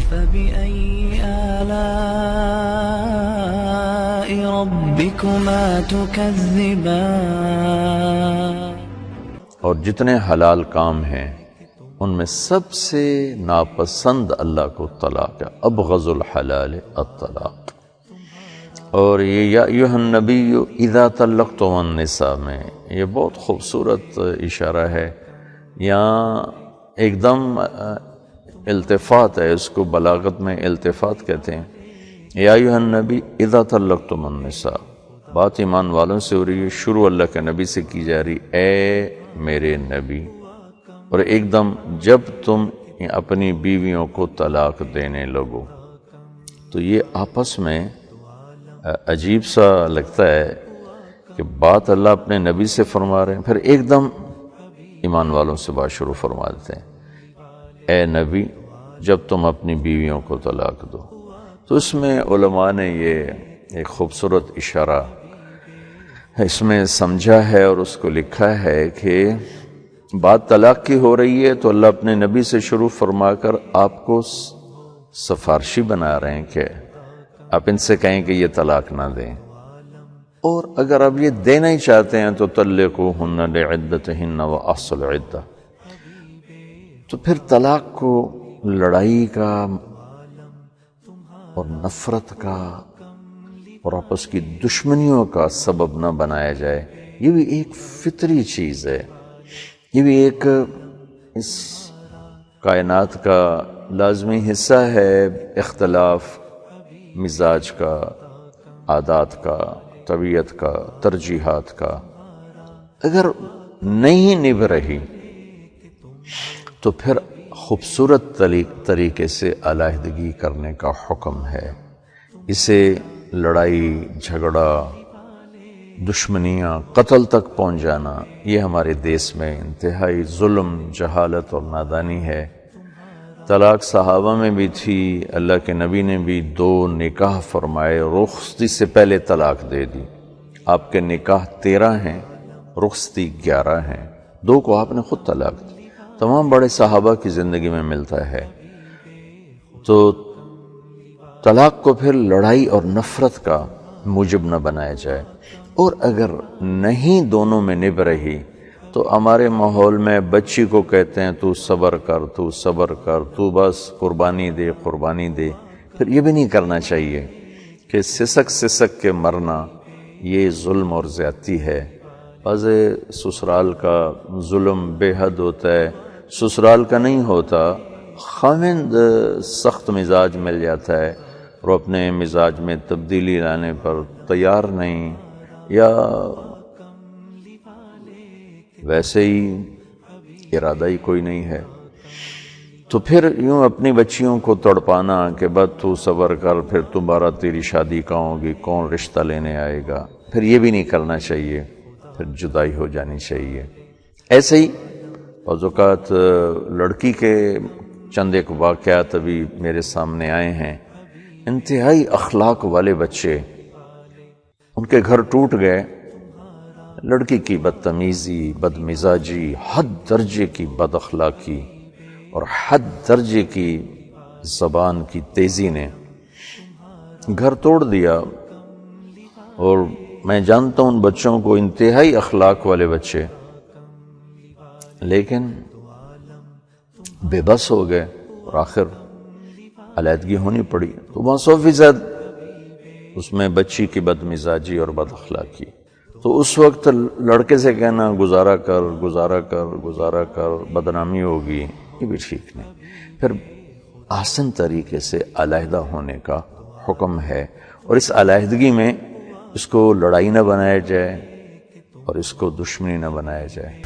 فبأي آلاء ربكما تكذبان. اور جتنے حلال کام ہیں ان میں سب سے ناپسند اللہ کو طلاق ہے. ابغض الحلال الطلاق. اور یہ یا ایھا النبی اذا طلقتم النساء میں یہ بہت خوبصورت اشارہ ہے. یہاں ایک دم التفات ہے، اس کو بلاغت میں التفات کہتے ہیں. یا ایھا النبی اذا طلقتم النساء، بات ایمان والوں سے ہو رہی ہے، شروع اللہ کے نبی سے کی جا رہی، اے میرے نبی. اور ایک دم جب تم اپنی بیویوں کو طلاق دینے لگو، تو یہ آپس میں عجیب سا لگتا ہے کہ بات اللہ اپنے نبی سے فرما رہے ہیں، پھر ایک دم ایمان والوں سے بات شروع فرما دیتے ہیں، اے نبی جب تم اپنی بیویوں کو طلاق دو. تو اس میں علماء نے یہ ایک خوبصورت اشارہ اس میں سمجھا ہے اور اس کو لکھا ہے کہ بات طلاق کی ہو رہی ہے تو اللہ اپنے نبی سے شروع فرما کر آپ کو سفارشی بنا رہے ہیں کہ آپ ان سے کہیں کہ یہ طلاق نہ دیں، اور اگر آپ یہ دینا ہی چاہتے ہیں تو طلقوہن لعدتہن واحصوا العدہ. تو پھر طلاق کو لڑائی کا اور نفرت کا اور آپس کی دشمنیوں کا سبب نہ بنایا جائے. یہ بھی ایک فطری چیز ہے، یہ بھی ایک اس کائنات کا لازمی حصہ ہے. اختلاف مزاج کا، عادات کا، طبیعت کا، ترجیحات کا اگر نہیں نبھ رہی تو پھر خوبصورت طریقے سے علیحدگی کرنے کا حکم ہے. اسے لڑائی جھگڑا، دشمنیاں، قتل تک پہنچ جانا، یہ ہمارے دیس میں انتہائی ظلم، جہالت اور نادانی ہے. طلاق صحابہ میں بھی تھی، اللہ کے نبی نے بھی 2 نکاح فرمائے، رخصتی سے پہلے طلاق دے دی. آپ کے نکاح 13 ہیں، رخصتی 11 ہیں، 2 کو آپ نے خود طلاق دی. تمام بڑے صحابہ کی زندگی میں ملتا ہے. تو طلاق کو پھر لڑائی اور نفرت کا موجب نہ بنایا جائے. اور اگر نہیں دونوں میں نبھ رہی تو ہمارے ماحول میں بچی کو کہتے ہیں تو صبر کر، تو صبر کر، تو بس قربانی دے، قربانی دے. پھر یہ بھی نہیں کرنا چاہیے کہ سسک سسک کے مرنا یہ ظلم اور زیادتی ہے. بعض سسرال کا ظلم بے حد ہوتا ہے، سسرال کا نہیں ہوتا، خاوند سخت مزاج مل جاتا ہے اور اپنے مزاج میں تبدیلی لانے پر تیار نہیں، یا ویسے ہی ارادہ ہی کوئی نہیں ہے، تو پھر یوں اپنی بچیوں کو تڑپانا کہ بس تو صبر کر، پھر تمہارا تیری شادی کہاں ہوگی، کون رشتہ لینے آئے گا. پھر یہ بھی نہیں کرنا چاہیے، پھر جدائی ہو جانی چاہیے. ایسے ہی بعض اوقات لڑکی کے چند ایک واقعات ابھی میرے سامنے آئے ہیں. انتہائی اخلاق والے بچے، ان کے گھر ٹوٹ گئے، لڑکی کی بدتمیزی، بدمزاجی، حد درجے کی بد اخلاقی اور حد درجے کی زبان کی تیزی نے گھر توڑ دیا. اور میں جانتا ہوں ان بچوں کو، انتہائی اخلاق والے بچے، لیکن بے بس ہو گئے اور آخر علیحدگی ہونی پڑی. تو 100% اس میں بچی کی بدمزاجی اور بد اخلاقی. تو اس وقت لڑکے سے کہنا گزارا کر، گزارا کر، گزارا کر، بدنامی ہوگی، یہ بھی ٹھیک نہیں. پھر آسن طریقے سے علیحدہ ہونے کا حکم ہے، اور اس علیحدگی میں اس کو لڑائی نہ بنایا جائے اور اس کو دشمنی نہ بنایا جائے.